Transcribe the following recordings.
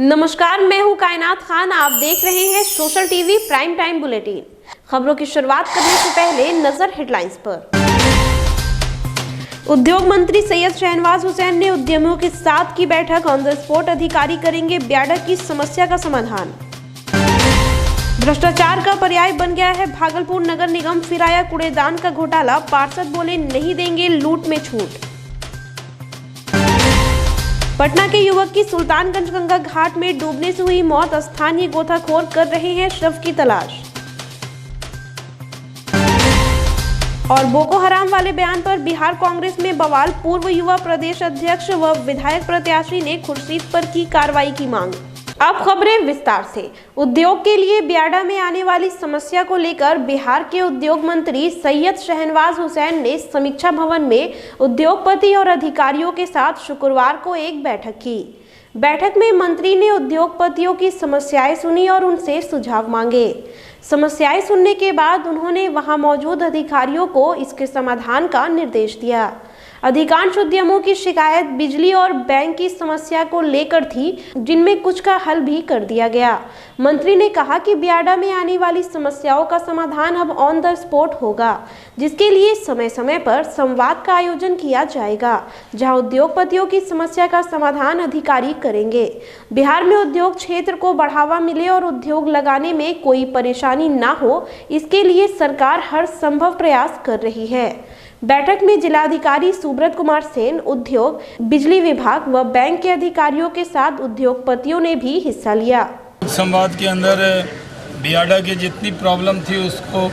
नमस्कार, मैं हूं कायनात खान। आप देख रहे हैं social TV prime time bulletin. खबरों की शुरुआत करने से पहले नजर हेडलाइंस पर। उद्योग मंत्री सैयद शहनवाज हुसैन ने उद्यमियों के साथ की बैठक। ऑन द स्पॉट अधिकारी करेंगे ब्याडा की समस्या का समाधान। भ्रष्टाचार का पर्याय बन गया है भागलपुर नगर निगम, फिर आया कूड़ेदान का घोटाला। पार्षद बोले नहीं देंगे लूट में छूट। पटना के युवक की सुल्तानगंज गंगा घाट में डूबने से हुई मौत। स्थानीय गोताखोर कर रहे हैं शव की तलाश। और बोको हराम वाले बयान पर बिहार कांग्रेस में बवाल। पूर्व युवा प्रदेश अध्यक्ष व विधायक प्रत्याशी ने खुर्शीद पर की कार्रवाई की मांग। अब खबरें विस्तार से। उद्योग के लिए ब्याडा में आने वाली समस्या को लेकर बिहार के उद्योग मंत्री सैयद शहनवाज हुसैन ने समीक्षा भवन में उद्योगपति और अधिकारियों के साथ शुक्रवार को एक बैठक की। बैठक में मंत्री ने उद्योगपतियों की समस्याएं सुनी और उनसे सुझाव मांगे। समस्याएं सुनने के बाद उन्होंने वहां मौजूद अधिकारियों को इसके समाधान का निर्देश दिया। अधिकांश उद्यमों की शिकायत बिजली और बैंक की समस्या को लेकर थी, जिनमें कुछ का हल भी कर दिया गया। मंत्री ने कहा कि ब्याडा में आने वाली समस्याओं का समाधान अब ऑन द स्पॉट होगा, जिसके लिए समय समय पर संवाद का आयोजन किया जाएगा, जहां उद्योगपतियों की समस्या का समाधान अधिकारी करेंगे। बिहार में उद्योग क्षेत्र को बढ़ावा मिले और उद्योग लगाने में कोई परेशानी न हो, इसके लिए सरकार हर संभव प्रयास कर रही है। बैठक में जिलाधिकारी सुब्रत कुमार सेन, उद्योग, बिजली विभाग व बैंक के अधिकारियों के साथ उद्योगपतियों ने भी हिस्सा लिया। संवाद के अंदर ब्याडा की जितनी प्रॉब्लम थी उसको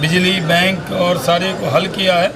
बिजली, बैंक और सारे को हल किया है।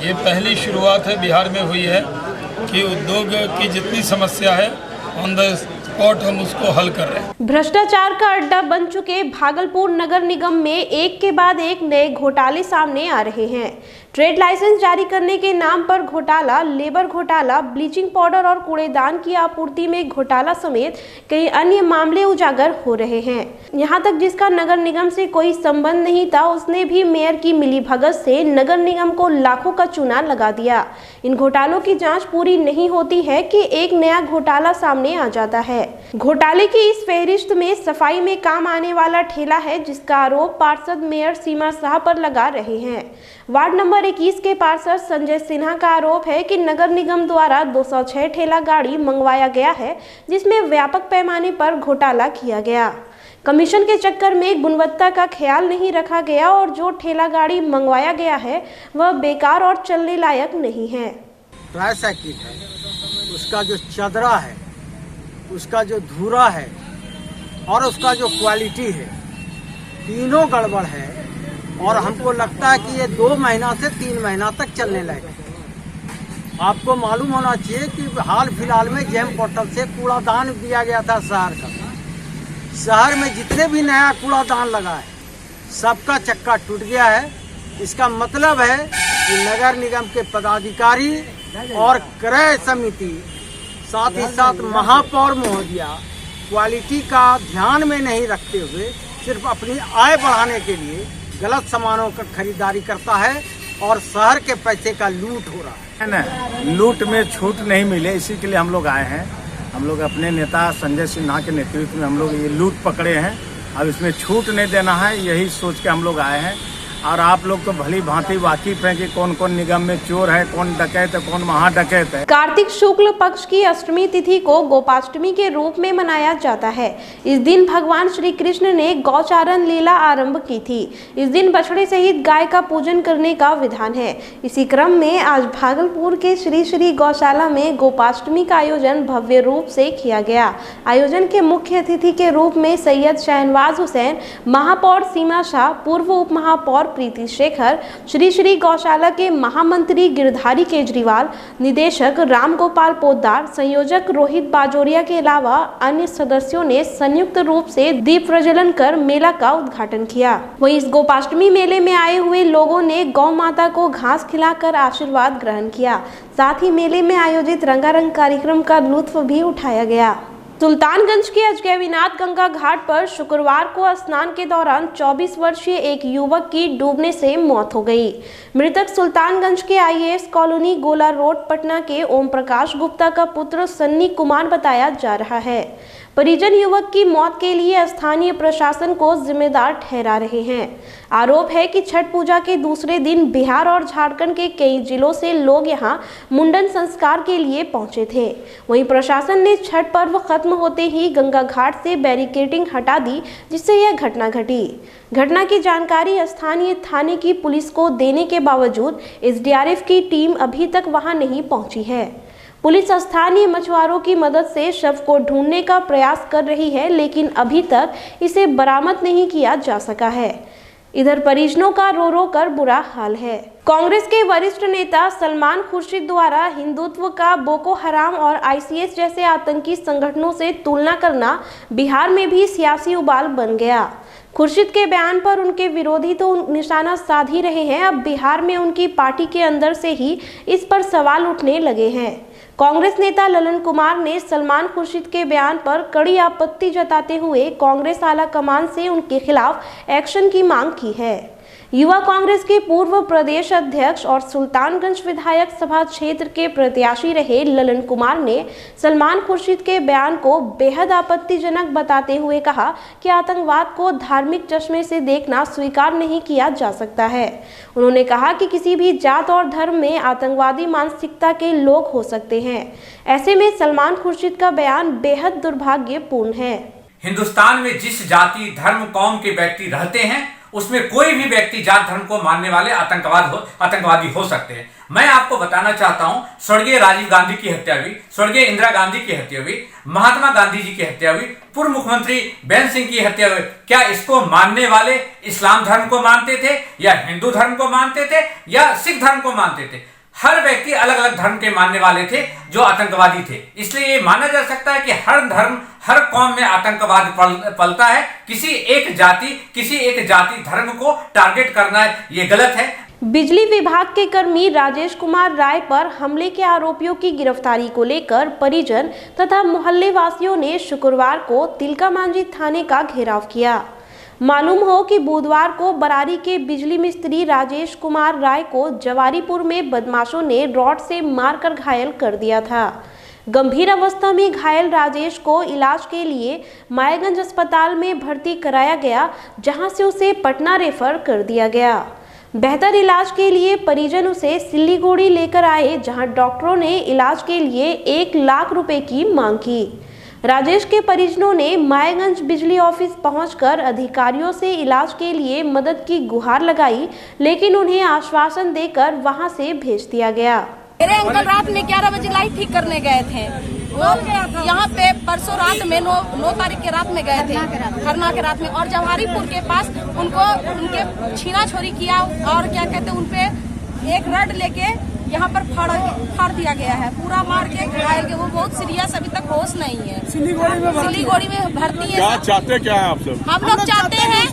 ये पहली शुरुआत है बिहार में हुई है कि उद्योग की जितनी समस्या है ऑन द स्पॉट हम उसको हल कर रहे हैं। भ्रष्टाचार का अड्डा बन चुके भागलपुर नगर निगम में एक के बाद एक नए घोटाले सामने आ रहे हैं। ट्रेड लाइसेंस जारी करने के नाम पर घोटाला, लेबर घोटाला, ब्लीचिंग पाउडर और कूड़ेदान की आपूर्ति में घोटाला समेत कई अन्य मामले उजागर हो रहे हैं। यहां तक जिसका नगर निगम से कोई संबंध नहीं था, उसने भी मेयर की मिलीभगत से नगर निगम को लाखों का चूना लगा दिया। इन घोटालों की जांच पूरी नहीं होती है कि एक नया घोटाला सामने आ जाता है। घोटाले की इस फहरिस्त में सफाई में काम आने वाला ठेला है, जिसका आरोप पार्षद मेयर सीमा शाह पर लगा रहे हैं। वार्ड नंबर 21 के पार्षद संजय सिन्हा का आरोप है कि नगर निगम द्वारा 206 ठेला गाड़ी मंगवाया गया है, जिसमें व्यापक पैमाने पर घोटाला किया गया। कमीशन के चक्कर में गुणवत्ता का ख्याल नहीं रखा गया और जो ठेला गाड़ी मंगवाया गया है वह बेकार और चलने लायक नहीं है। ट्राईसाइकिल है, उसका जो चदरा है, उसका जो धूरा है और उसका जो क्वालिटी है, तीनों गड़बड़ है। और हमको लगता है कि ये 2 महीना से 3 महीना तक चलने लगे। आपको मालूम होना चाहिए कि हाल फिलहाल में जेम पोर्टल से कूड़ादान दिया गया था शहर का। शहर में जितने भी नया कूड़ादान लगा है सबका चक्का टूट गया है। इसका मतलब है कि नगर निगम के पदाधिकारी और क्रय समिति, साथ ही साथ महापौर महोदया क्वालिटी का ध्यान में नहीं रखते हुए सिर्फ अपनी आय बढ़ाने के लिए गलत सामानों का खरीदारी करता है और शहर के पैसे का लूट हो रहा है ना। लूट में छूट नहीं मिले, इसी के लिए हम लोग आए हैं। हम लोग अपने नेता संजय सिन्हा के नेतृत्व में हम लोग ये लूट पकड़े हैं। अब इसमें छूट नहीं देना है, यही सोच के हम लोग आए हैं। और आप लोग तो भली भांति वाकिफ हैं कि कौन कौन निगम में चोर है, कौन डकैत है, कौन महाडकैत है। कार्तिक शुक्ल पक्ष की अष्टमी तिथि को गोपाष्टमी के रूप में मनाया जाता है। इस दिन भगवान श्री कृष्ण ने गौचारण लीला आरंभ की थी। इस दिन बछड़े सहित गाय का पूजन करने का विधान है। इसी क्रम में आज भागलपुर के श्री श्री गौशाला में गोपाष्टमी का आयोजन भव्य रूप से किया गया। आयोजन के मुख्य अतिथि के रूप में सैयद शहनवाज हुसैन, महापौर सीमा शाह, पूर्व उप महापौर प्रीति शेखर, श्री श्री गौशाला के महामंत्री गिरधारी केजरीवाल, निदेशक राम गोपाल पोद्दार, संयोजक रोहित बाजोरिया के अलावा अन्य सदस्यों ने संयुक्त रूप से दीप प्रज्वलन कर मेला का उद्घाटन किया। वहीं इस गोपाष्टमी मेले में आए हुए लोगों ने गौ माता को घास खिलाकर आशीर्वाद ग्रहण किया। साथ ही मेले में आयोजित रंगारंग कार्यक्रम का लुत्फ भी उठाया गया। सुल्तानगंज के अजगैबीनाथ गंगा घाट पर शुक्रवार को स्नान के दौरान 24 वर्षीय एक युवक की डूबने से मौत हो गई। मृतक सुल्तानगंज के आईएएस कॉलोनी गोला रोड पटना के ओम प्रकाश गुप्ता का पुत्र सन्नी कुमार बताया जा रहा है। परिजन युवक की मौत के लिए स्थानीय प्रशासन को जिम्मेदार ठहरा रहे हैं। आरोप है कि छठ पूजा के दूसरे दिन बिहार और झारखंड के कई जिलों से लोग यहां मुंडन संस्कार के लिए पहुंचे थे। वहीं प्रशासन ने छठ पर्व खत्म होते ही गंगा घाट से बैरिकेडिंग हटा दी, जिससे यह घटना घटी। घटना की जानकारी स्थानीय थाने की पुलिस को देने के बावजूद एसडीआरएफ की टीम अभी तक वहां नहीं पहुंची है। पुलिस स्थानीय मछुआरों की मदद से शव को ढूंढने का प्रयास कर रही है, लेकिन अभी तक इसे बरामद नहीं किया जा सका है। इधर परिजनों का रो रो कर बुरा हाल है। कांग्रेस के वरिष्ठ नेता सलमान खुर्शीद द्वारा हिंदुत्व का बोको हराम और आईसीस जैसे आतंकी संगठनों से तुलना करना बिहार में भी सियासी उबाल बन गया। खुर्शीद के बयान पर उनके विरोधी तो निशाना साध ही रहे हैं। अब बिहार में उनकी पार्टी के अंदर से ही इस पर सवाल उठने लगे हैं। कांग्रेस नेता ललन कुमार ने सलमान खुर्शीद के बयान पर कड़ी आपत्ति जताते हुए कांग्रेस आला कमान से उनके खिलाफ एक्शन की मांग की है। युवा कांग्रेस के पूर्व प्रदेश अध्यक्ष और सुल्तानगंज विधायक सभा क्षेत्र के प्रत्याशी रहे ललन कुमार ने सलमान खुर्शीद के बयान को बेहद आपत्तिजनक बताते हुए कहा कि आतंकवाद को धार्मिक चश्मे से देखना स्वीकार नहीं किया जा सकता है। उन्होंने कहा कि किसी भी जात और धर्म में आतंकवादी मानसिकता के लोग हो सकते हैं। ऐसे में सलमान खुर्शीद का बयान बेहद दुर्भाग्यपूर्ण है। हिंदुस्तान में जिस जाति धर्म कौम के व्यक्ति रहते हैं उसमें कोई भी व्यक्ति जात धर्म को मानने वाले आतंकवादी हो सकते हैं। मैं आपको बताना चाहता हूं, स्वर्गीय राजीव गांधी की हत्या हुई, स्वर्गीय इंदिरा गांधी की हत्या हुई, महात्मा गांधी जी की हत्या हुई, पूर्व मुख्यमंत्री बेन सिंह की हत्या हुई। क्या इसको मानने वाले इस्लाम धर्म को मानते थे या हिंदू धर्म को मानते थे या सिख धर्म को मानते थे? हर व्यक्ति अलग अलग धर्म के मानने वाले थे जो आतंकवादी थे। इसलिए ये माना जा सकता है कि हर धर्म हर कौम में आतंकवाद पलता है। किसी एक जाति धर्म को टारगेट करना ये गलत है। बिजली विभाग के कर्मी राजेश कुमार राय पर हमले के आरोपियों की गिरफ्तारी को लेकर परिजन तथा मोहल्ले वासियों ने शुक्रवार को तिलका मांझी थाने का घेराव किया। मालूम हो कि बुधवार को बरारी के बिजली मिस्त्री राजेश कुमार राय को जवारीपुर में बदमाशों ने रॉड से मारकर घायल कर दिया था। गंभीर अवस्था में घायल राजेश को इलाज के लिए मायागंज अस्पताल में भर्ती कराया गया, जहां से उसे पटना रेफर कर दिया गया। बेहतर इलाज के लिए परिजन उसे सिल्लीगुड़ी लेकर आए, जहां डॉक्टरों ने इलाज के लिए 1 लाख रुपए की मांग की। राजेश के परिजनों ने मायागंज बिजली ऑफिस पहुंचकर अधिकारियों से इलाज के लिए मदद की गुहार लगाई, लेकिन उन्हें आश्वासन देकर वहां से भेज दिया गया। मेरे अंकल रात में 11 बजे लाइट ठीक करने गए थे। वो यहाँ पे परसों रात में 9 तारीख के रात में गए थे, खरना के रात में, और जवाहरीपुर के पास उनको उनके छीना छोरी किया और क्या कहते हैं उनपे एक रड लेके यहाँ पर फाड़ दिया गया है, पूरा मार के घायल के। वो बहुत सीरियस, अभी तक होश नहीं है। सिल्लीगुड़ी में भर्ती है। क्या चाहते क्या है आप सब? हम लोग चाहते हैं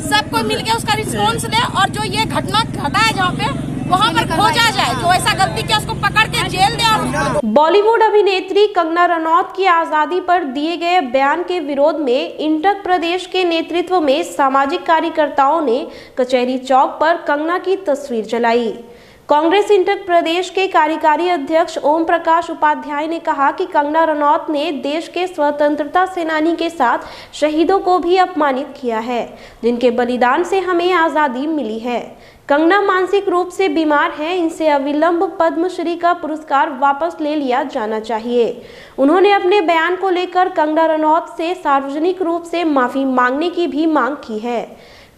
सबको मिलके उसका रिस्पॉन्स ले और जो ये घटना घटा है जहाँ पे वहाँ पर खोजा जाए, जो ऐसा गलती किया उसको पकड़ के जेल दे। और बॉलीवुड अभिनेत्री कंगना रनौत की आजादी पर दिए गए बयान के विरोध में इंटक प्रदेश के नेतृत्व में सामाजिक कार्यकर्ताओं ने कचहरी चौक पर कंगना की तस्वीर जलाई। कांग्रेस इंटक प्रदेश के कार्यकारी अध्यक्ष ओम प्रकाश उपाध्याय ने कहा कि कंगना रनौत ने देश के स्वतंत्रता सेनानी के साथ शहीदों को भी अपमानित किया है, जिनके बलिदान से हमें आजादी मिली है। कंगना मानसिक रूप से बीमार हैं, इनसे अविलंब पद्मश्री का पुरस्कार वापस ले लिया जाना चाहिए। उन्होंने अपने बयान को लेकर कंगना रनौत से सार्वजनिक रूप से माफी मांगने की भी मांग की है।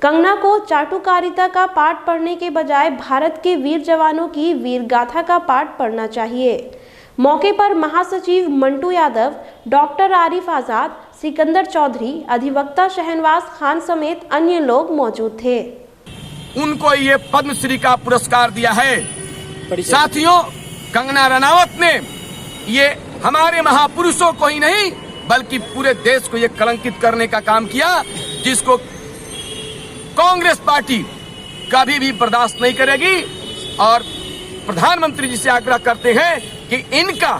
कंगना को चाटुकारिता का पाठ पढ़ने के बजाय भारत के वीर जवानों की वीर गाथा का पाठ पढ़ना चाहिए। मौके पर महासचिव मंटू यादव, डॉक्टर आरिफ आजाद, सिकंदर चौधरी, अधिवक्ता शहनवाज खान समेत अन्य लोग मौजूद थे। उनको ये पद्मश्री का पुरस्कार दिया है। साथियों, कंगना रनावत ने ये हमारे महापुरुषों को ही नहीं बल्कि पूरे देश को ये कलंकित करने का काम किया, जिसको कांग्रेस पार्टी कभी भी बर्दाश्त नहीं करेगी। और प्रधानमंत्री जी से आग्रह करते हैं कि इनका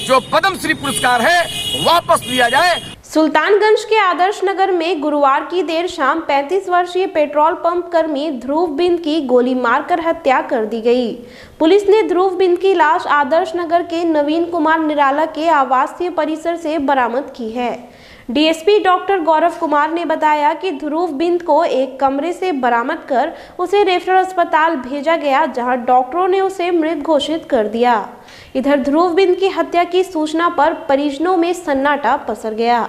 जो पद्मश्री पुरस्कार है वापस लिया जाए। सुल्तानगंज के आदर्श नगर में गुरुवार की देर शाम 35 वर्षीय पेट्रोल पंप कर्मी ध्रुव बिंद की गोली मारकर हत्या कर दी गई। पुलिस ने ध्रुव बिंद की लाश आदर्श नगर के नवीन कुमार निराला के आवासीय परिसर से बरामद की है। डीएसपी डॉक्टर गौरव कुमार ने बताया कि ध्रुव बिंद को एक कमरे से बरामद कर उसे रेफरल अस्पताल भेजा गया, जहां डॉक्टरों ने उसे मृत घोषित कर दिया। इधर ध्रुव बिंद की हत्या की सूचना पर परिजनों में सन्नाटा पसर गया।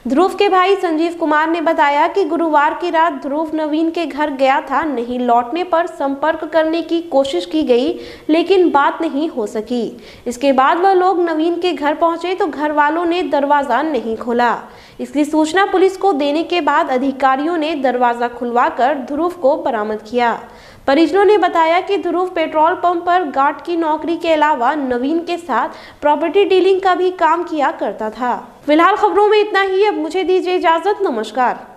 ध्रुव के भाई संजीव कुमार ने बताया कि गुरुवार की रात ध्रुव नवीन के घर गया था। नहीं लौटने पर संपर्क करने की कोशिश की गई, लेकिन बात नहीं हो सकी। इसके बाद वह लोग नवीन के घर पहुंचे तो घर वालों ने दरवाजा नहीं खोला। इसकी सूचना पुलिस को देने के बाद अधिकारियों ने दरवाजा खुलवाकर ध्रुव को बरामद किया। परिजनों ने बताया कि ध्रुव पेट्रोल पंप पर गार्ड की नौकरी के अलावा नवीन के साथ प्रॉपर्टी डीलिंग का भी काम किया करता था। फिलहाल खबरों में इतना ही। अब मुझे दीजिए इजाजत। नमस्कार।